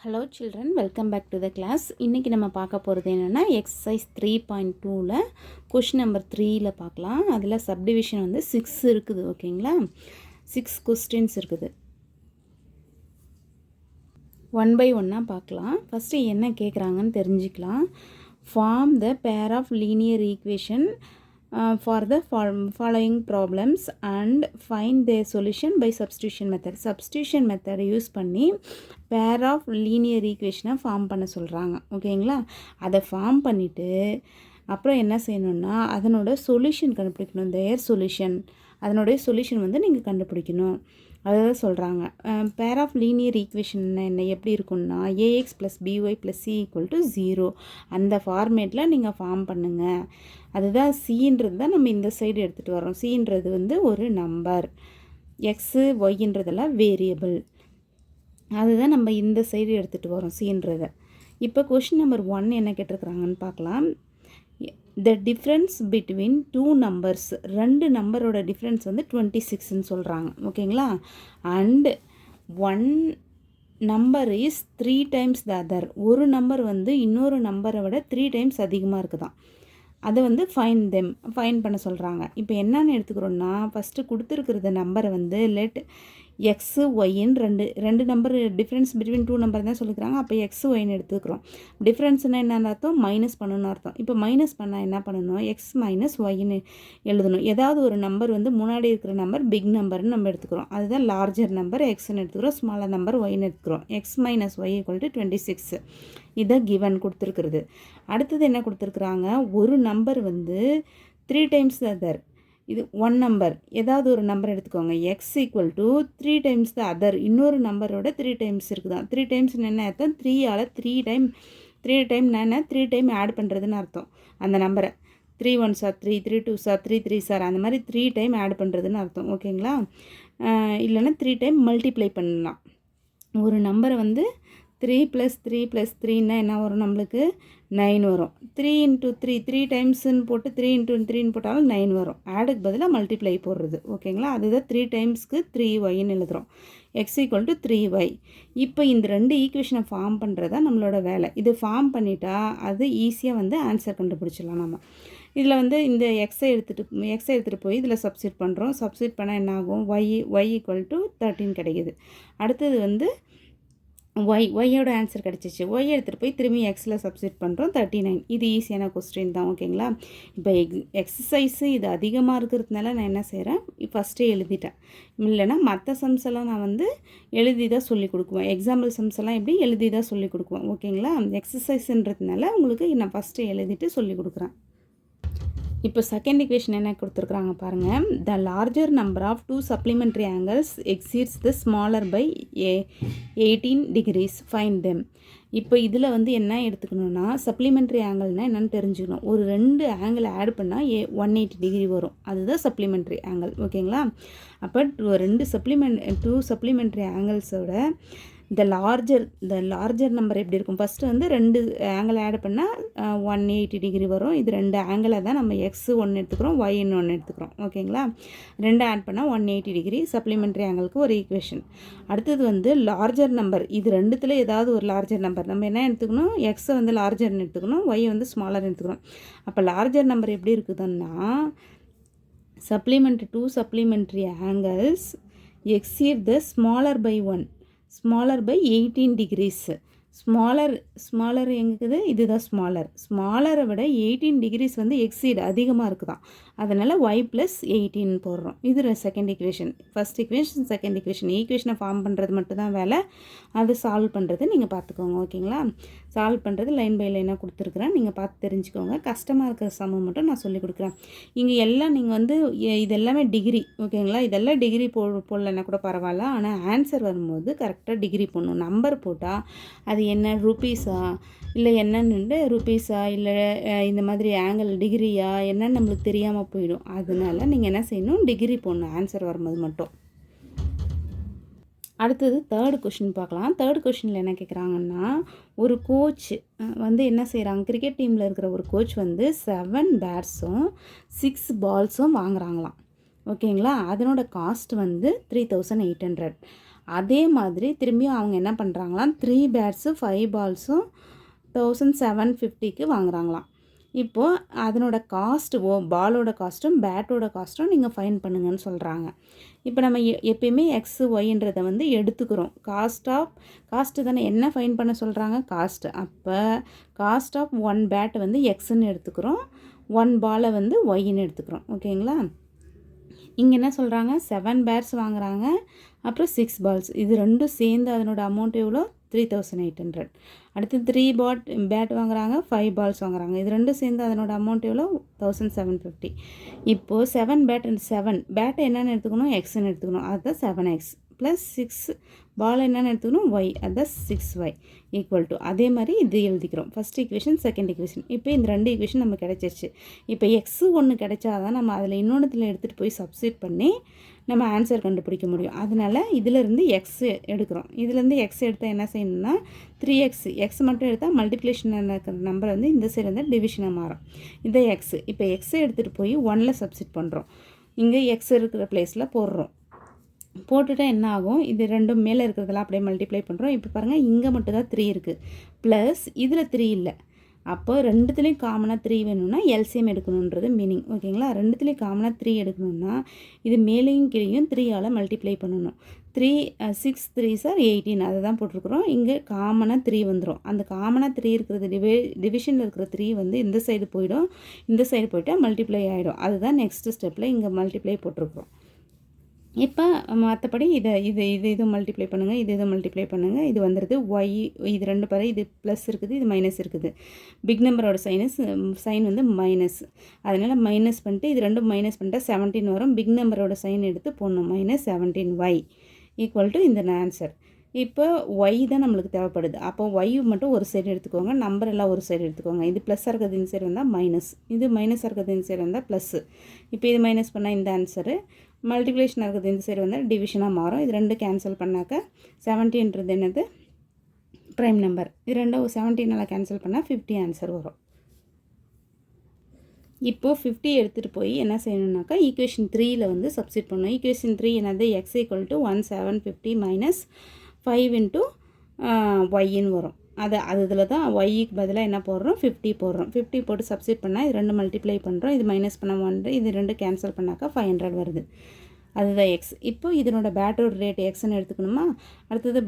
Hello children, welcome back to the class. இன்றைக்கி நம்ம பார்க்க போகிறது என்னென்னா எக்ஸசைஸ் 3.2ல் கொஷின் நம்பர் 3ல் பார்க்கலாம். அதில் சப்டிவிஷன் வந்து 6 இருக்குது. ஓகேங்களா, 6 கொஸ்டின்ஸ் இருக்குது. ஒன் பை ஒன்னாக பார்க்கலாம். ஃபஸ்ட்டு என்ன கேட்குறாங்கன்னு தெரிஞ்சுக்கலாம். Form the pair of linear equation for the following problems and find their solution by substitution method. substitution method use பண்ணி பேர் ஆஃப் லீனியர் ஈக்குவேஷனை ஃபார்ம் பண்ண சொல்கிறாங்க. ஓகேங்களா, அதை ஃபார்ம் பண்ணிவிட்டு அப்புறம் என்ன செய்யணுன்னா அதனோட சொல்யூஷன் கண்டுபிடிக்கணும். their சொல்யூஷன், அதனுடைய சொல்யூஷன் வந்து நீங்கள் கண்டுபிடிக்கணும். அதுதான் சொல்கிறாங்க. பேர் ஆஃப் லீனியர் ஈக்குவேஷன் என்ன எப்படி இருக்குன்னா a x plus b y plus c equal to 0 அந்த ஃபார்மேட்டில் நீங்கள் ஃபார்ம் பண்ணுங்கள். அதுதான் சின்றது தான் நம்ம இந்த சைடு எடுத்துகிட்டு வரோம். சின்றது வந்து ஒரு நம்பர், எக்ஸு ஒய்ன்றதெல்லாம் வேரியபிள், அதுதான் நம்ம இந்த சைடு எடுத்துகிட்டு வரோம் சின்றதை. இப்போ கொஷின் நம்பர் 1 என்ன கேட்டிருக்கிறாங்கன்னு பார்க்கலாம். The difference between two numbers, ரெண்டு நம்பரோட டிஃப்ரென்ஸ் வந்து 26ன்னு சொல்கிறாங்க. ஓகேங்களா, and one number is 3 times the other, ஒரு நம்பர் வந்து இன்னொரு நம்பரை விட 3 டைம்ஸ் அதிகமாக இருக்குதான். அதை வந்து ஃபைன் பண்ண சொல்கிறாங்க. இப்போ என்னென்னு எடுத்துக்கிறோன்னா, ஃபஸ்ட்டு கொடுத்துருக்குற நம்பரை வந்து லெட் எக்ஸு ஒய்ன்னு ரெண்டு number difference between two number தான் சொல்லிக்கிறாங்க. அப்போ எக்ஸு ஒய்ன்னு எடுத்துக்கிறோம். டிஃப்ரென்ஸ்னால் என்னென்ன அர்த்தம், மைனஸ் பண்ணணும்னு அர்த்தம். இப்போ மைனஸ் பண்ணால் என்ன பண்ணணும், எக்ஸ் மைனஸ் ஒய்ன்னு எழுதணும். ஏதாவது ஒரு நம்பர் வந்து முன்னாடி இருக்கிற நம்பர் பிக் நம்பர்னு நம்ம எடுத்துக்கிறோம். அதுதான் லார்ஜர் நம்பர் எக்ஸ்ன்னு எடுத்துக்கிறோம், ஸ்மாலர் நம்பர் ஒய்ன்னு எடுத்துக்கிறோம். X minus y equal to 26 இதை கிவன் கொடுத்துருக்குறது. அடுத்தது என்ன கொடுத்துருக்குறாங்க, ஒரு நம்பர் வந்து 3 டைம்ஸ் த அதர், இது ஒன் நம்பர், ஏதாவது ஒரு நம்பர் எடுத்துக்கோங்க. X equal to 3 times the other, இன்னொரு நம்பரோட 3 டைம்ஸ் இருக்குதான். 3 டைம்ஸ் என்ன அர்த்தம், 3ஆல் 3 டைம் என்ன 3 டைம் ஆட் பண்ணுறதுன்னு அர்த்தம். அந்த நம்பரை 3 1s 3, 3 2s 3, 3s அந்த மாதிரி 3 டைம் ஆட் பண்ணுறதுன்னு அர்த்தம். ஓகேங்களா, இல்லைன்னா 3 டைம் மல்டிப்ளை பண்ணலாம். ஒரு நம்பரை வந்து 3 + 3 + 3ன்னா என்ன வரும், நம்மளுக்கு 9 வரும். 3 × 3 3 டைம்ஸ்ன்னு போட்டு 3 × 3ன்னு போட்டாலும் 9 வரும். ஆடுக்கு பதிலாக மல்டிப்ளை போடுறது. ஓகேங்களா, அதுதான் 3 டைம்ஸ்க்கு 3yன்னு எழுதுகிறோம். X equal to 3y. இப்போ இந்த ரெண்டு ஈக்குவேஷனை ஃபார்ம் பண்ணுறதா நம்மளோட வேலை. இது ஃபார்ம் பண்ணிட்டா அது ஈஸியாக வந்து ஆன்சர் கண்டுபிடிச்சிடலாம். நம்ம இதில் வந்து இந்த எக்ஸை எடுத்துகிட்டு போய் இதில் சப்ஸ்டிட் பண்ணுறோம். சப்ஸ்டிட் பண்ணால் என்ன ஆகும், y ஈக்குவல் டு 13 கிடைக்கிது. அடுத்தது வந்து ஒய்யோட ஆன்சர் கிடச்சிச்சு. ஒய் எடுத்துகிட்டு போய் திரும்பி எக்ஸில் சப்ஸ்டிட் பண்ணுறோம், 39. இது ஈஸியான கொஸ்டின் தான். ஓகேங்களா, இப்போ எக்ஸசைஸு இது அதிகமாக இருக்கிறதுனால நான் என்ன செய்கிறேன், ஃபஸ்ட்டே எழுதிட்டேன். இல்லைன்னா மற்ற சம்ஸ் எல்லாம் நான் வந்து எழுதி தான் சொல்லி கொடுக்குவேன். எக்ஸாம்பிள் சம்ஸ் எல்லாம் எப்படி எழுதி தான் சொல்லி கொடுக்குவேன். ஓகேங்களா, எக்ஸசைஸுன்றதுனால உங்களுக்கு நான் ஃபஸ்ட்டு எழுதிட்டு சொல்லி கொடுக்குறேன். இப்போ செகண்ட் ஈக்குவேஷன் என்ன கொடுத்துருக்குறாங்க பாருங்கள். The larger number of 2 supplementary angles exceeds the smaller by 18 degrees, find them. இப்போ இதில் வந்து என்ன எடுத்துக்கணுன்னா, சப்ளிமெண்ட்ரி ஆங்கிள்னால் என்னென்னு தெரிஞ்சுக்கணும். ஒரு 2 ஆங்கிள் ஆட் பண்ணால் 180 டிகிரி வரும், அதுதான் சப்ளிமெண்ட்ரி ஆங்கிள். ஓகேங்களா, அப்போ 2 சப்ளிமெண்ட்ரி ஆங்கிள்ஸோட த லார்ஜர் நம்பர் எப்படி இருக்கும், ஃபஸ்ட்டு வந்து 2 ஆங்கிள் ஆட் பண்ணால் 180 டிகிரி வரும். இது 2 ஆங்கிளை தான் நம்ம எக்ஸு ஒன்று எடுத்துக்கிறோம், ஒய்ன்னு ஒன்று எடுத்துக்கிறோம். ஓகேங்களா, 2 ஆட் பண்ணால் 180 டிகிரி சப்ளிமெண்ட்ரி ஆங்கிளுக்கு ஒரு ஈக்குவேஷன். அடுத்தது வந்து லார்ஜர் நம்பர், இது ரெண்டுத்தில் ஏதாவது ஒரு லார்ஜர் நம்பர் நம்ம என்ன எடுத்துக்கணும், எக்ஸை வந்து லார்ஜர்னு எடுத்துக்கணும், ஒய்யை வந்து ஸ்மாலர் எடுத்துக்கணும். அப்போ லார்ஜர் நம்பர் எப்படி இருக்குதுன்னா, two supplementary angles exceed the smaller by 18 degrees. Smaller எங்குது, இதுதான் ஸ்மாலரை விட 18 டிகிரிஸ் வந்து எக்ஸீட் அதிகமாக இருக்குதான். அதனால் y + 18 போடுறோம். இது second equation. First equation, second ஈக்குவேஷனை ஃபார்ம் பண்ணுறது மட்டும்தான் வேலை. அது சால்வ் பண்ணுறது நீங்கள் பார்த்துக்கோங்க. ஓகேங்களா, சால்வ் பண்ணுறது லைன் பை லைனாக கொடுத்துருக்குறேன், நீங்கள் பார்த்து தெரிஞ்சுக்கோங்க. கஷ்டமாக இருக்கிற சமம் மட்டும் நான் சொல்லிக் கொடுக்குறேன். இங்கே எல்லாம் நீங்கள் வந்து இது எல்லாமே டிகிரி. ஓகேங்களா, இதெல்லாம் டிகிரி போடலைன்னா கூட பரவாயில்ல, ஆனால் ஆன்சர் வரும்போது கரெக்டாக டிகிரி போடணும். நம்பர் போட்டால் அது என்ன ருபீஸா இல்லை என்னன்னு ருபீஸா இல்லை இந்த மாதிரி ஆங்கிள் டிகிரியா என்னன்னு நம்மளுக்கு தெரியாமல் போயிடும். அதனால நீங்கள் என்ன செய்யணும், டிகிரி போடணும் ஆன்சர் வரும்போது மட்டும். அடுத்தது தேர்ட் கொஷின் பார்க்கலாம். தேர்ட் கொஷினில் என்ன கேட்குறாங்கன்னா, ஒரு கோச் வந்து என்ன செய்கிறாங்க, கிரிக்கெட் டீமில் இருக்கிற ஒரு கோச் வந்து 7 பேட்ஸும் 6 பால்ஸும் வாங்குறாங்களாம். ஓகேங்களா, அதனோட காஸ்ட் வந்து 3800. அதே மாதிரி திரும்பியும் அவங்க என்ன பண்ணுறாங்களாம் 3 பேட்ஸு 5 பால்ஸும் 1750க்கு வாங்குறாங்களாம். இப்போது அதனோட காஸ்ட்டு பாலோட காஸ்ட்டும் பேட்டோட காஸ்ட்டும் நீங்கள் ஃபைன் பண்ணுங்கன்னு சொல்கிறாங்க. இப்போ நம்ம எப்பயுமே எக்ஸு ஒய்ன்றதை வந்து எடுத்துக்கிறோம். காஸ்ட்டு தானே என்ன ஃபைன் பண்ண சொல்கிறாங்க, காஸ்ட்டு. அப்போ காஸ்ட் ஆஃப் 1 பேட் வந்து எக்ஸுன்னு எடுத்துக்கிறோம், 1 பாலை வந்து ஒய்ன்னு எடுத்துக்கிறோம். ஓகேங்களா? இங்கே என்ன சொல்கிறாங்க, 7 பேட்ஸ் வாங்குகிறாங்க, அப்புறம் 6 பால்ஸ். இது ரெண்டும் சேர்ந்து அதனோட அமௌண்ட் எவ்வளோ, 3800. அடுத்து 3 பேட் வாங்குறாங்க, 5 பால்ஸ் வாங்குறாங்க. இது ரெண்டும் சேர்ந்து அதனோட அமௌண்ட் எவ்வளோ, 1750. இப்போது 7 பேட் அண்ட் 7 பேட்டை என்னென்னு எடுத்துக்கணும், எக்ஸ்ன்னு எடுத்துக்கணும். அதுதான் 7x ப்ளஸ் 6 பால் என்னென்னு எடுத்துக்கணும், ஒய். அதுதான் 6y ஈக்குவல் டு அதே மாதிரி இது எழுதிக்கிறோம். First equation, second equation. இப்போ இந்த 2 ஈக்குவேஷன் நம்ம கிடச்சிருச்சு. இப்போ எக்ஸு ஒன்று கிடைச்சாதான் நம்ம அதில் இன்னொன்றுத்தில் எடுத்துகிட்டு போய் சப்ஸ்டிட் பண்ணி நம்ம ஆன்சர் கண்டுபிடிக்க முடியும். அதனால் இதிலேருந்து எக்ஸ் எடுக்கிறோம். இதிலேருந்து எக்ஸ் எடுத்தால் என்ன செய்யணும்னா 3x எக்ஸ் மட்டும் எடுத்தால் மல்டிப்ளிகேஷன் இருக்கிற நம்பர் வந்து இந்த சைடு வந்து டிவிஷனாக மாறும். இதை எக்ஸ். இப்போ எக்ஸை எடுத்துகிட்டு போய் 1ல் சப்ஸ்டிட் பண்ணுறோம். இங்கே எக்ஸ் இருக்கிற பிளேஸில் போடுறோம். போட்டுட்டால் என்ன ஆகும், இது ரெண்டும் மேலே இருக்கிறதெல்லாம் அப்படியே மல்டிப்ளை பண்ணுறோம். இப்போ பாருங்கள், இங்கே மட்டும் தான் 3 இருக்குது, ப்ளஸ் இதில் 3 இல்லை. அப்போ ரெண்டுத்துலேயும் காமனாக 3 வேணும்னா எல்சிஎம் எடுக்கணுன்றது மீனிங். ஓகேங்களா? ரெண்டுத்துலேயும் காமனாக 3 எடுக்கணும்னா இது மேலேயும் கீழேயும் 3ஆல் மல்டிப்ளை பண்ணணும். 6 3s are 18 அதை தான் போட்டிருக்கிறோம். இங்கே காமனாக 3 வந்துடும். அந்த காமனாக 3 இருக்கிறது டிவிஷனில் இருக்கிற 3 வந்து இந்த சைடு போயிடும், இந்த சைடு போய்ட்டால் மல்டிப்ளை ஆகிடும். அதுதான் நெக்ஸ்ட் ஸ்டெப்பில் இங்கே மல்டிப்ளை போட்டிருக்கிறோம். இப்போ மற்றபடி இது மல்டிப்ளை பண்ணுங்கள், இது மல்டிப்ளை பண்ணுங்கள். இது வந்துடுது ஒய். இது ரெண்டு பாரு, இது ப்ளஸ் இருக்குது, இது மைனஸ் இருக்குது. பிக் நம்பரோட சைன் வந்து மைனஸ். அதனால் மைனஸ் பண்ணிட்டு இது ரெண்டும் மைனஸ் பண்ணிட்டா 17 வரும். பிக் நம்பரோட சைன் எடுத்து போடணும். -17y ஈக்குவல் டு இந்த ஆன்சர். இப்போ ஒய் தான் நம்மளுக்கு தேவைப்படுது. அப்போ ஒய் மட்டும் ஒரு சைடு எடுத்துக்கோங்க, நம்பர் எல்லாம் ஒரு சைடு எடுத்துக்கோங்க. இது ப்ளஸ்ஸாக இருக்கிறது இந்த சைடு வந்தால் மைனஸ், இது மைனஸாக இருக்கிறது இந்த சைடு வந்தால் ப்ளஸ்ஸு. இப்போ இது மைனஸ் பண்ணால் இந்த ஆன்சரு, மல்டிப்ளிகேஷன் இருக்கிறது இந்த சைடு வந்தால் டிவிஷனாக மாறும். இது ரெண்டு கேன்சல் பண்ணாக்க 70ன்றது என்னது, ப்ரைம் நம்பர். இது ரெண்டும் 17 கேன்சல் பண்ணால் 50 ஆன்சர் வரும். இப்போது 50 எடுத்துகிட்டு போய் என்ன செய்யணுன்னாக்கா ஈக்குவேஷன் 3ல் வந்து சப்ஸ்டிட் பண்ணணும். ஈக்குவேஷன் 3 என்னது, x = 1750 - 5 × yன்னு வரும். இதில் தான் ஒய்க்கு பதிலாக என்ன போடுறோம், 50 போடுறோம். 50 போட்டு சப்ஸ்டிட் பண்ணால் இது ரெண்டு மல்டிப்ளை பண்ணுறோம். இது மைனஸ் பண்ண 1, இது ரெண்டு கேன்சல் பண்ணாக்கா 500 வருது. அதுதான் எக்ஸ். இப்போ இதனோட பேட்டோட ரேட் எக்ஸ்ன்னு எடுத்துக்கணுமா. அடுத்தது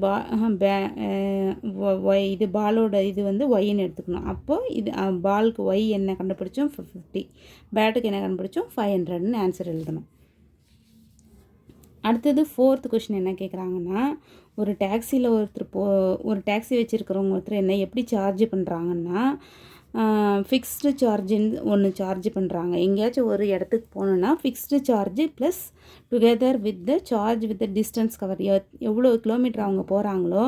ஒய், இது பாலோட இது வந்து ஒய்ன்னு எடுத்துக்கணும். அப்போது இது பாலுக்கு ஒய் என்ன கண்டுபிடிச்சோம், 50. பேட்டுக்கு என்ன கண்டுபிடிச்சோம், 500ன்னு ஆன்சர் எழுதணும். அடுத்தது 4th கொஷின் என்ன கேட்குறாங்கன்னா, ஒரு டாக்ஸியில் ஒரு டாக்ஸி வச்சுருக்கிறவங்க ஒருத்தர் என்ன எப்படி சார்ஜ் பண்ணுறாங்கன்னா, ஃபிக்ஸ்டு சார்ஜின்னு ஒன்று சார்ஜ் பண்ணுறாங்க. எங்கேயாச்சும் ஒரு இடத்துக்கு போகணுன்னா fixed charge plus together with the charge with the distance cover. எவ்வளோ கிலோமீட்டர் அவங்க போகிறாங்களோ,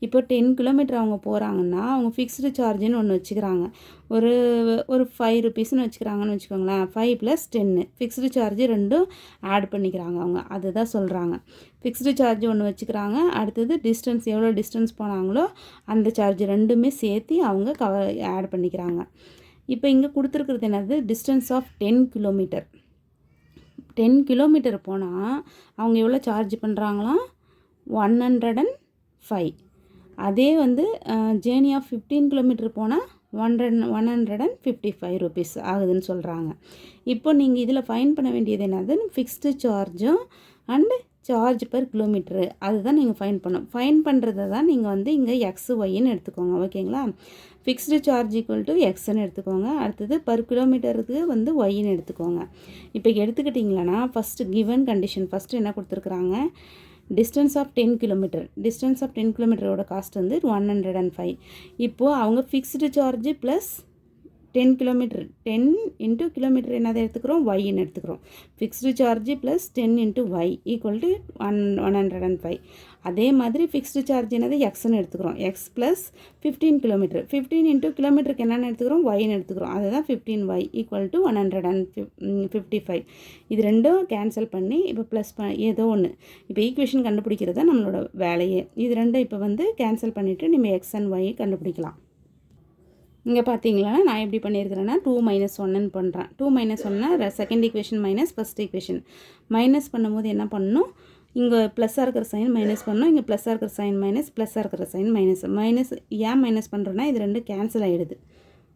இப்போ 10 கிலோமீட்டர் அவங்க போகிறாங்கன்னா அவங்க ஃபிக்ஸ்டு சார்ஜுன்னு ஒன்று வச்சுக்கிறாங்க. ஒரு 5 ருபீஸ்ன்னு வச்சுக்கிறாங்கன்னு வச்சுக்கோங்களேன். 5 + 10 ஃபிக்ஸ்டு சார்ஜ் ரெண்டும் ஆட் பண்ணிக்கிறாங்க அவங்க. அதுதான் சொல்கிறாங்க. ஃபிக்ஸ்டு சார்ஜ் ஒன்று வச்சுக்கிறாங்க, அடுத்தது டிஸ்டன்ஸ் எவ்வளோ டிஸ்டன்ஸ் போனாங்களோ அந்த சார்ஜ் ரெண்டுமே சேர்த்து அவங்க ஆட் பண்ணிக்கிறாங்க. இப்போ இங்கே கொடுத்துருக்குறது என்னது, டிஸ்டன்ஸ் ஆஃப் 10 கிலோமீட்டர். 10 கிலோமீட்டர் போனால் அவங்க எவ்வளோ சார்ஜ் பண்ணுறாங்களாம், 105. அதே வந்து ஜேர்னி ஆஃப் 15 கிலோமீட்டர் போனால் 155 ருபீஸ் ஆகுதுன்னு சொல்கிறாங்க. இப்போ நீங்கள் இதில் ஃபைன் பண்ண வேண்டியது என்னது, ஃபிக்ஸ்டு சார்ஜும் அண்டு சார்ஜ் பர் கிலோமீட்ரு, அதுதான் நீங்கள் ஃபைன் பண்ணணும். ஃபைன் பண்ணுறதை தான் நீங்கள் வந்து இங்கே எக்ஸ் ஒய்ன்னு எடுத்துக்கோங்க. ஓகேங்களா? ஃபிக்ஸ்டு சார்ஜ் = எக்ஸ்ன்னு எடுத்துக்கோங்க. அடுத்தது பர் கிலோமீட்டருக்கு வந்து ஒய்ன்னு எடுத்துக்கோங்க. இப்போ எடுத்துக்கிட்டிங்களன்னா ஃபஸ்ட்டு கிவன் கண்டிஷன் ஃபஸ்ட்டு என்ன கொடுத்துருக்குறாங்க, distance of 10 kilometre. Distance of 10 கிலோமீட்டரோட காஸ்ட் வந்து 105. இப்போது அவங்க fixed charge plus 10 kilometre, 10 × kilometre என்னதை எடுத்துக்கிறோம், ஒய்ன்னு எடுத்துக்கிறோம். Fixed charge plus 10 × y = 105. அதே மாதிரி ஃபிக்ஸ்டு சார்ஜ் என்னது, எக்ஸ்ன்னு எடுத்துக்கிறோம். எக்ஸ் ப்ளஸ் 15 கிலோமீட்டர், 15 × கிலோமீட்டருக்கு என்னென்னு எடுத்துக்கிறோம், ஒய்ன்னு எடுத்துக்கிறோம். அதுதான் 15y = 155. இது ரெண்டும் கேன்சல் பண்ணி இப்போ ப்ளஸ் ஏதோ ஒன்று. இப்போ ஈக்குவேஷன் கண்டுபிடிக்கிறது தான் நம்மளோட வேலையே. இது ரெண்டும் இப்போ வந்து கேன்சல் பண்ணிவிட்டு நம்ம எக்ஸ் அண்ட் ஒய் கண்டுபிடிக்கலாம். இங்கே பார்த்தீங்களா நான் எப்படி பண்ணியிருக்கிறேன்னா 2 - 1ன்னு பண்ணுறேன். 2 - 1னா second equation minus first equation. Minus பண்ணும்போது என்ன பண்ணணும், இங்கே ப்ளஸ்ஸாக இருக்கிற சைன் மைனஸ் பண்ணோம், இங்கே ப்ளஸ்ஸாக இருக்கிற சைன் மைனஸ், ப்ளஸ்ஸாக இருக்கிற சைன் மைனஸ் ஏன் மைனஸ் பண்ணுறோன்னா இது ரெண்டும் கேன்சல் ஆகிடுது.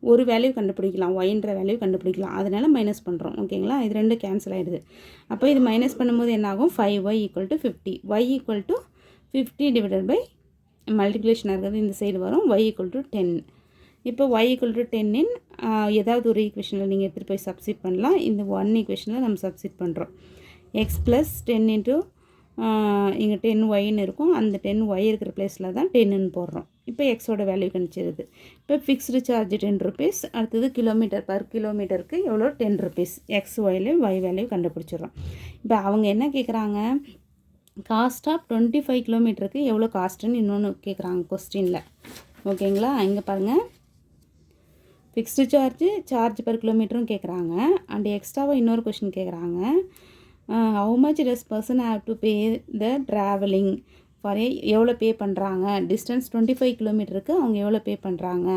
ஒரு வேல்யூ கண்டுபிடிக்கலாம், ஒய்ன்ற வேல்யூ கண்டுபிடிக்கலாம், அதனால் மைனஸ் பண்ணுறோம். ஓகேங்களா, இது ரெண்டும் கேன்சல் ஆகிடுது. அப்போ இது மைனஸ் பண்ணும்போது என்னாகும், 5y = 50. y = 50 divided by multiplication இருக்கிறது இந்த சைடு வரும், y = 10. இப்போ y = 10 இன் ஏதாவது ஒரு ஈக்குவேஷனில் நீங்கள் எடுத்துகிட்டு போய் சப்ஸ்டிட் பண்ணலாம். இந்த 1 ஈக்குவேஷனில் நம்ம சப்ஸ்டிட் பண்ணுறோம். x + 10 இன்ட்டு இங்கே 10yன்னு இருக்கும், அந்த 10y இருக்கிற பிளேஸில் தான் 10ன்னு போடுறோம். இப்போ எக்ஸோட வேல்யூ கணிச்சிருது. இப்போ ஃபிக்ஸ்டு சார்ஜ் 10 rupees, அடுத்தது கிலோமீட்டருக்கு எவ்வளோ 10 rupees. X value Y value கண்டுபிடிச்சிடுறோம். இப்போ அவங்க என்ன கேட்குறாங்க, காஸ்ட் ஆஃப் 25 கிலோமீட்டருக்கு எவ்வளோ காஸ்ட்டுன்னு இன்னொன்று கேட்குறாங்க கொஸ்டினில். ஓகேங்களா, இங்கே பாருங்கள், ஃபிக்ஸ்டு சார்ஜ் பர் கிலோமீட்டரும் கேட்குறாங்க. அண்ட் எக்ஸ்ட்ராவாக இன்னொரு கொஸ்டின் கேட்குறாங்க, how much does person have to pay the traveling for எவ்வளோ பே பண்ணுறாங்க, டிஸ்டன்ஸ் 25 கிலோமீட்டருக்கு அவங்க எவ்வளோ பே பண்ணுறாங்க.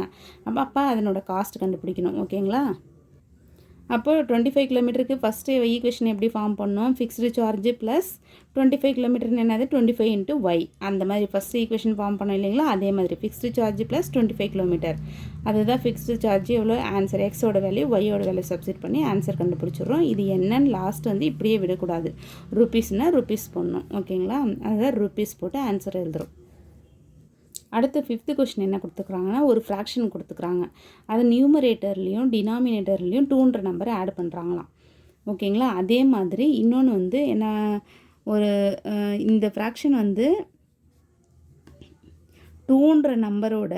அப்போ அதனோட காஸ்ட் கண்டுபிடிக்கணும். ஓகேங்களா, அப்போ 25 கிலோமீட்டருக்கு ஃபஸ்ட்டு ஈக்குவேஷன் எப்படி ஃபார்ம் பண்ணோம், ஃபிக்ஸ்டு சார்ஜ் ப்ளஸ் 25 கிலோமீட்டர்னு என்னது 25 × y, அந்த மாதிரி ஃபஸ்ட்டு ஈக்குவேஷன் ஃபார்ம் பண்ணோம் இல்லைங்களா, அதே மாதிரி ஃபிக்ஸ்டு சார்ஜ் ப்ளஸ் 25 கிலோமீட்டர், அதுதான் ஃபிக்ஸ்டு சார்ஜ் எவ்வளோ ஆன்சர். எக்ஸோட வேல்யூ ஒய்யோட வேல்யூ சப்ஸ்டிட் பண்ணி ஆன்சர் கண்டுபிடிச்சிடுறோம். இது என்னன்னு லாஸ்ட் வந்து இப்படியே விடக்கூடாது, ருபீஸ்னால் ருபீஸ் போடணும். ஓகேங்களா, அதுதான் ருபீஸ் போட்டு ஆன்சர் எழுதுகிறோம். அடுத்து 5th கொஸ்டின் என்ன கொடுத்துக்கிறாங்கன்னா, ஒரு ஃப்ராக்ஷன் கொடுத்துக்கிறாங்க, அது நியூமரேட்டர்லேயும் டினாமினேட்டர்லேயும் 2ன்ற நம்பரை ஆட் பண்ணுறாங்களாம். ஓகேங்களா, அதே மாதிரி இன்னொன்று வந்து என்ன, ஒரு இந்த ஃப்ராக்ஷன் வந்து 2ன்ற நம்பரோட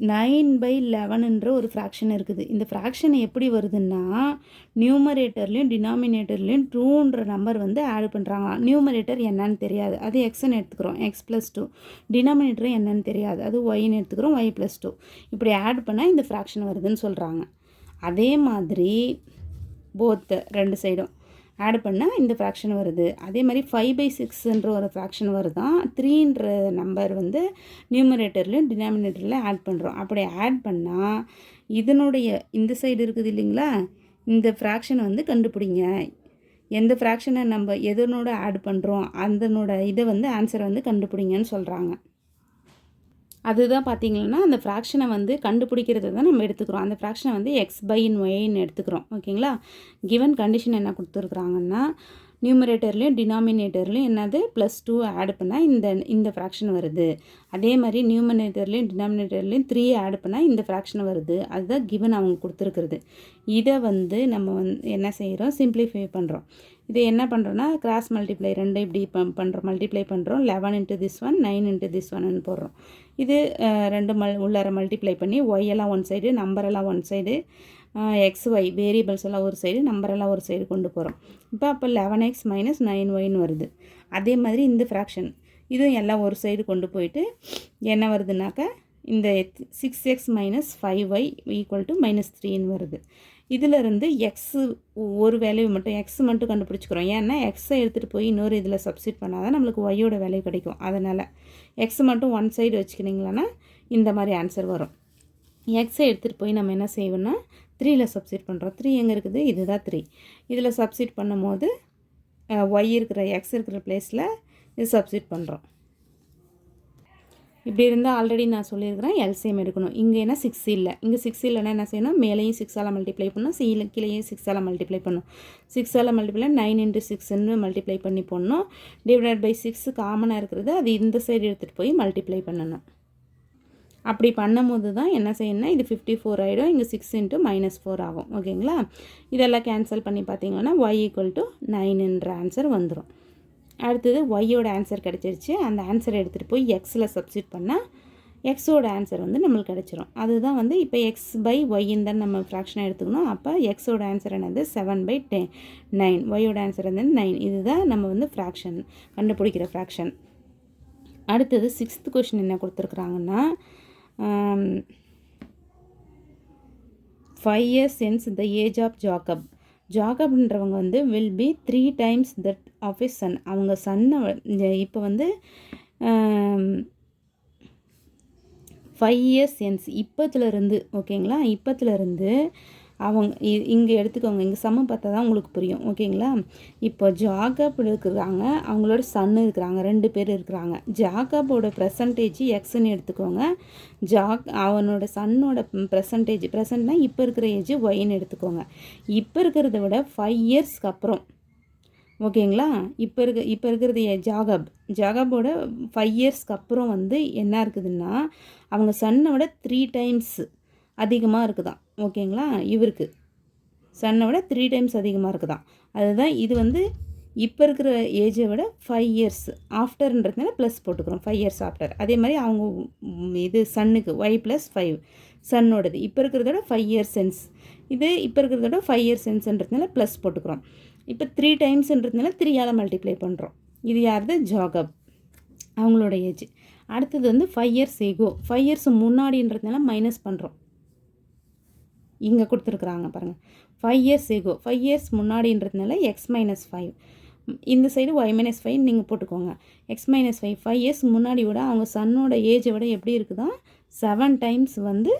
9/11ன்ற ஒரு ஃப்ராக்ஷன் இருக்குது. இந்த ஃப்ராக்ஷன் எப்படி வருதுன்னா, நியூமரேட்டர்லேயும் டினாமினேட்டர்லேயும் 2ன்ற நம்பர் வந்து ஆட் பண்ணுறாங்க. நியூமரேட்டர் என்னன்னு தெரியாது, அது எக்ஸ்ன்னு எடுத்துக்கிறோம், x + 2. டினாமினேட்டர் என்னன்னு தெரியாது, அது ஒய்ன்னு எடுத்துக்கிறோம், y + 2. இப்படி ஆட் பண்ணால் இந்த ஃப்ராக்ஷன் வருதுன்னு சொல்கிறாங்க. அதே மாதிரி போத் ரெண்டு சைடும் ஆட் பண்ணால் இந்த ஃப்ராக்ஷன் வருது. அதே மாதிரி 5/6ன்ற ஒரு ஃப்ராக்ஷன் வருதான். 3ன்ற நம்பர் வந்து நியூமரேட்டர்லையும் டினாமினேட்டர்லையும் ஆட் பண்ணுறோம். அப்படி ஆட் பண்ணால் இதனுடைய இந்த சைடு இருக்குது இல்லைங்களா, இந்த ஃப்ராக்ஷன் வந்து கண்டுபிடிங்க. எந்த ஃப்ராக்ஷனை நம்ம எதனோட ஆட் பண்ணுறோம் அதனோட இதை வந்து ஆன்சரை வந்து கண்டுபிடிங்கன்னு சொல்கிறாங்க. அதுதான் பார்த்தீங்கன்னா அந்த ஃப்ராக்ஷனை வந்து கண்டுபிடிக்கிறது தான் நம்ம எடுத்துக்கிறோம். அந்த ஃப்ராக்ஷனை வந்து x/yன்னு எடுத்துக்கிறோம். ஓகேங்களா, கிவன் கண்டிஷன் என்ன கொடுத்துருக்குறாங்கன்னா, நியூமரேட்டர்லேயும் டினாமினேட்டர்லேயும் என்னது +2 ஆட் பண்ணால் இந்த ஃப்ராக்ஷன் வருது. அதே மாதிரி நியூமரேட்டர்லேயும் டினாமினேட்டர்லேயும் 3 ஆட் பண்ணால் இந்த ஃப்ராக்ஷன் வருது. அதுதான் கிவன் அவங்க கொடுத்துருக்குறது. இதை வந்து நம்ம என்ன செய்கிறோம், சிம்பிளிஃபை பண்ணுறோம். இதை என்ன பண்ணுறோன்னா, கிராஸ் மல்டிப்ளை ரெண்டு இப்படி பண்ணுறோம், மல்டிப்ளை பண்ணுறோம். 11 × this one 9 × this oneன்னு போடுறோம். இது ரெண்டு உள்ளார மல்டிப்ளை பண்ணி ஒய்யெல்லாம் ஒன் சைடு, நம்பரெல்லாம் ஒன் சைடு, XY வேரியபிள்ஸ் எல்லாம் ஒரு சைடு, நம்பரெல்லாம் ஒரு சைடு கொண்டு போகிறோம். அப்போ 11x - 9yன்னு வருது. அதே மாதிரி இந்த ஃப்ராக்ஷன் இதுவும் எல்லாம் ஒரு சைடு கொண்டு போயிட்டு என்ன வருதுனாக்கா, இந்த 6x - 5y = -3ன்னு வருது. இதிலிருந்து எக்ஸு ஒரு வேல்யூ மட்டும் எக்ஸ் மட்டும் கண்டுபிடிச்சிக்கிறோம். ஏன்னா எக்ஸை எடுத்துகிட்டு போய் இன்னொரு இதில் சப்ஸ்டிட் பண்ணால் தான் நம்மளுக்கு ஒய்யோட வேல்யூ கிடைக்கும். அதனால் எக்ஸ் மட்டும் ஒன் சைடு வச்சுக்கினீங்களான்னா இந்த மாதிரி ஆன்சர் வரும். எக்ஸை எடுத்துகிட்டு போய் நம்ம என்ன செய்வோம்னா 3ல் சப்ஸ்டிட் பண்ணுறோம். 3 எங்கே இருக்குது, இதுதான் 3. இதில் சப்ஸ்டிட் பண்ணும் போது ஒய் இருக்கிற எக்ஸ் இருக்கிற பிளேஸில் இது சப்ஸ்டிட் பண்ணுறோம். இப்படி இருந்தால் ஆல்ரெடி நான் சொல்லியிருக்கிறேன் எல்சிஎம் எடுக்கணும். இங்கே என்ன 6 இல்லை, இங்கே 6 இல்லைன்னா என்ன செய்யணும், மேலேயும் 6ஆல் மல்டிப்ளை பண்ணணும், கீழேயும் 6ஆல் மல்டிப்ளை பண்ணணும். 6ஆல் மல்டிப்ளை 9 × 6ன்னு மல்டிப்ளை பண்ணி போடணும். டிவைடட் பை 6 காமனாக இருக்கிறது, அது இந்த சைடு எடுத்துகிட்டு போய் மல்டிப்ளை பண்ணணும். அப்படி பண்ணும்போது தான் என்ன செய்யணும்னா இது 54 ஆகிடும். இங்கே 6 × -4 ஆகும். ஓகேங்களா, இதெல்லாம் கேன்சல் பண்ணி பார்த்தீங்கன்னா y = 9ன்ற ஆன்சர் வந்துடும். அடுத்தது ஒய்யோட ஆன்சர் கிடச்சிருச்சு. அந்த ஆன்சரை எடுத்துகிட்டு போய் எக்ஸில் சப்ஸ்டிட் பண்ணால் எக்ஸோட ஆன்சர் வந்து நம்மளுக்கு கிடச்சிரும். அதுதான் வந்து இப்போ x/yன்னு தான் நம்ம ஃப்ராக்ஷனாக எடுத்துக்கணும். அப்போ எக்ஸோட ஆன்சர் என்னது 7/9, ஒய்யோட ஆன்சர் வந்து 9. இதுதான் நம்ம வந்து ஃப்ராக்ஷன் கண்டுபிடிக்கிற ஃப்ராக்ஷன். அடுத்தது 6th கொஷின் என்ன கொடுத்துருக்குறாங்கன்னா, 5 years since the age of Jacob. ஜாக்கப்ன்றவங்க வந்து will be 3 times that of his son. அவங்க சன்னை இப்போ வந்து 5 years since இப்பத்துலேருந்து, ஓகேங்களா, இப்பத்துலேருந்து அவங்க இங்கே எடுத்துக்கோங்க, இங்கே சம்மு பார்த்தா தான் உங்களுக்கு புரியும். ஓகேங்களா? இப்போ ஜாக்கப் இருக்கிறாங்க, அவங்களோட சன்னு இருக்கிறாங்க, 2 பேர் இருக்கிறாங்க. ஜாக்கப்போட பெர்சன்டேஜ் எக்ஸ்ன்னு எடுத்துக்கோங்க. அவனோட சன்னோட ப்ரெசன்ட்னா இப்போ இருக்கிற ஏஜ் ஒய்ன்னு எடுத்துக்கோங்க. இப்போ இருக்கிறத விட 5 இயர்ஸ்க்கு அப்புறம், ஓகேங்களா, இப்போ இருக்கிறது ஜாகபோட 5 இயர்ஸ்க்கு அப்புறம் வந்து என்ன இருக்குதுன்னா அவங்க சன்னை விட 3 டைம்ஸ் அதிகமாக இருக்குதான். ஓகேங்களா, இவருக்கு சன்னை விட 3 டைம்ஸ் அதிகமாக இருக்குதான். அதுதான் இது வந்து இப்போ இருக்கிற ஏஜை விட 5 இயர்ஸ் ஆஃப்டர்ன்றதுனால ப்ளஸ் போட்டுக்கிறோம், 5 இயர்ஸ் ஆஃப்டர். அதே மாதிரி அவங்க இது சன்னுக்கு y+5 சன்னோடது இப்போ இருக்கிறதோட 5 இயர்ஸ் சென்ஸ், இது இப்போ இருக்கிறதோட 5 இயர்ஸ் சென்ஸ்ன்றதுனால ப்ளஸ் போட்டுக்கிறோம். இப்போ 3 டைம்ஸ்ன்றதுனால 3ஆல் மல்டிப்ளை பண்ணுறோம். இது யாருது? ஜாகப், அவங்களோட ஏஜ். அடுத்தது வந்து 5 இயர்ஸ் ஏகோ, 5 இயர்ஸ் முன்னாடின்றதுனால மைனஸ் பண்ணுறோம். இங்கே கொடுத்துருக்குறாங்க பாருங்கள், 5 இயர்ஸ் ஏகோ, 5 இயர்ஸ் முன்னாடின்றதுனால x-5, இந்த சைடு y-5 நீங்கள் போட்டுக்கோங்க. x-5 5 இயர்ஸ் முன்னாடி விட அவங்க சன்னோட ஏஜை விட எப்படி இருக்குதான் 7 டைம்ஸ் வந்து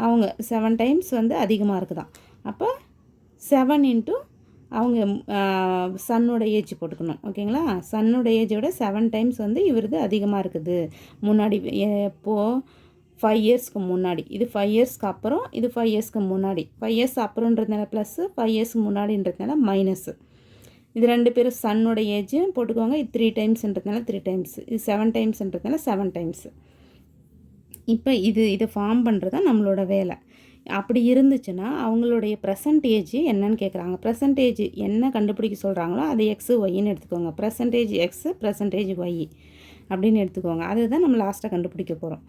அவங்க 7 டைம்ஸ் வந்து அதிகமாக இருக்குதான். அப்போ 7 இன்ட்டு அவங்க சன்னோட ஏஜ் போட்டுக்கணும். ஓகேங்களா, சன்னோட ஏஜோட 7 டைம்ஸ் வந்து இவரது அதிகமாக இருக்குது முன்னாடி. எப்போது? 5 இயர்ஸ்க்கு முன்னாடி. இது 5 இயர்ஸ்க்கு அப்புறம், இது 5 இயர்ஸ்க்கு முன்னாடி. 5 இயர்ஸ் அப்புறம்ன்றதுனால ப்ளஸ்ஸு, 5 இயர்ஸ்க்கு முன்னாடின்றதுனால மைனஸு. இது 2 பேரும் சன்னோட ஏஜ் போட்டுக்கோங்க. இது 3 டைம்ஸ்ன்றதுனால 3 டைம்ஸ், இது 7 டைம்ஸ்ன்றதுனால 7 டைம்ஸ். இப்போ இதை ஃபார்ம் பண்ணுறது தான் நம்மளோட வேலை. அப்படி இருந்துச்சுன்னா அவங்களுடைய ப்ரெசன்டேஜ் என்னன்னு கேட்குறாங்க. ப்ரெசன்டேஜ் என்ன கண்டுபிடிக்க சொல்கிறாங்களோ அது எக்ஸு ஒய்ன்னு எடுத்துக்கோங்க. ப்ரெசன்டேஜ் எக்ஸு, ப்ரெசன்டேஜ் ஒய் அப்படின்னு எடுத்துக்கோங்க. அதுதான் நம்ம லாஸ்ட்டாக கண்டுபிடிக்க போகிறோம்.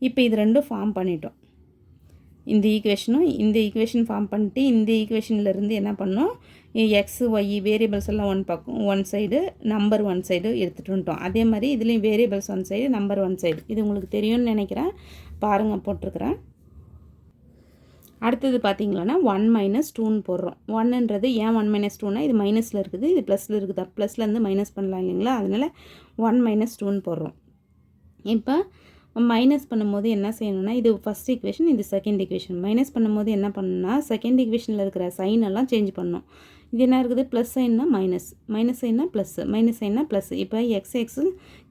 இப்போ இது ரெண்டும் ஃபார்ம் பண்ணிட்டோம். இந்த ஈக்குவேஷன் ஃபார்ம் பண்ணிட்டு இந்த ஈக்குவேஷன்லேருந்து என்ன பண்ணோம், எக்ஸு ஒய் வேரியபிள்ஸ் எல்லாம் one side, number one side எடுத்துகிட்டு வந்துட்டோம். அதே மாதிரி இதுலேயும் variables one side, number one side. இது உங்களுக்கு தெரியும்னு நினைக்கிறேன், பாருங்கள், போட்டிருக்கிறேன். அடுத்தது பார்த்தீங்களன்னா 1 - 2ன்னு போடுறோம். 1ன்றது ஏன் 1 - 2னா இது மைனஸில் இருக்குது, இது ப்ளஸில் இருக்குதா, ப்ளஸ்லேருந்து மைனஸ் பண்ணலாம் இல்லைங்களா, அதனால் 1 - 2ன்னு போடுறோம். இப்போ மைனஸ் பண்ணும்போது என்ன செய்யணும்னா, இது ஃபஸ்ட் ஈக்குவேஷன், இது செகண்ட் ஈக்குவேஷன். மைனஸ் பண்ணும்போது என்ன பண்ணணும்னா செகண்ட் ஈக்குவேஷனில் இருக்கிற சைன் எல்லாம் சேஞ்ச் பண்ணணும். இது என்ன இருக்குது? ப்ளஸ் சைன்னா மைனஸ், மைனஸ் சைன்னா ப்ளஸ், மைனஸ் சைன்னா ப்ளஸ். இப்போ எக்ஸ்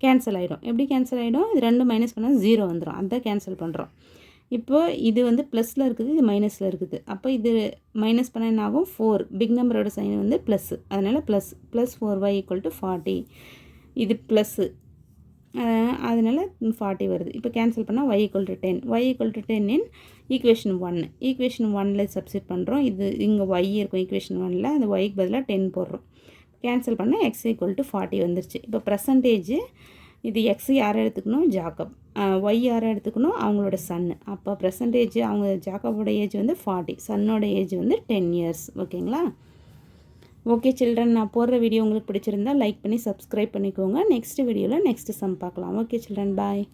கேன்சல் ஆகிடும். எப்படி கேன்சல் ஆகிடும்? இது 2 மைனஸ் பண்ணால் 0 வந்துடும். அதான் கேன்சல் பண்ணுறோம். இப்போது இது வந்து ப்ளஸில் இருக்குது, இது மைனஸில் இருக்குது. அப்போ இது மைனஸ் பண்ண என்ன ஆகும்? 4. பிக் நம்பரோட சைன் வந்து ப்ளஸ்ஸு, அதனால் ப்ளஸ் 4y = 40. இது ப்ளஸ்ஸு, அதனால் 40 வருது. இப்போ கேன்சல் பண்ணால் y = 10. y = 10 இன் ஈக்குவேஷன் 1. ஈக்குவேஷன் 1ல் சப்ஸ்டிட் பண்ணுறோம். இது இங்கே y இருக்கும் ஈக்குவேஷன் 1ல், அந்த yக்கு பதிலாக 10 போடுறோம். கேன்சல் பண்ணால் x = 40 வந்துருச்சு. இப்போ ப்ரெசன்டேஜ் இது எக்ஸ் யாரை எடுத்துக்கணும்? ஜாக்கப். ஒய் யாரை எடுத்துக்கணும்? அவங்களோட சன்னு. அப்போ ப்ரெசன்டேஜ் அவங்க ஜாக்கபோட ஏஜ் வந்து 40, சன்னோட ஏஜ் வந்து 10 இயர்ஸ். ஓகேங்களா? ஓகே சில்ட்ரன், நான் போடுற வீடியோ உங்களுக்கு பிடிச்சிருந்தா லைக் பண்ணி சப்ஸ்கிரைப் பண்ணிக்கோங்க. நெக்ஸ்ட் வீடியோவில் நெக்ஸ்ட் சம் பார்க்கலாம். ஓகே சில்ட்ரன், பாய்.